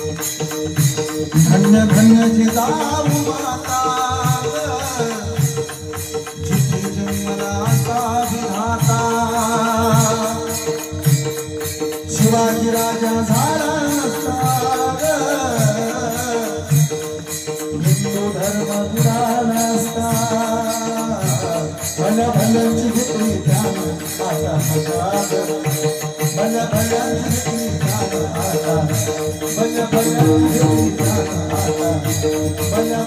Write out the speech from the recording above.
धन्य धन्य जिजाऊ माता जिची जन्मनाचा विधाता शिवाजी राजा झाला नसता हिंदू धर्म बुडाला नसता भल्या भल्यांची घेतली ध्यान आता हजार भल्या भल्यांची घेतली ध्यान आता भल्या भल्यांची घेतली ध्यान आता भल्या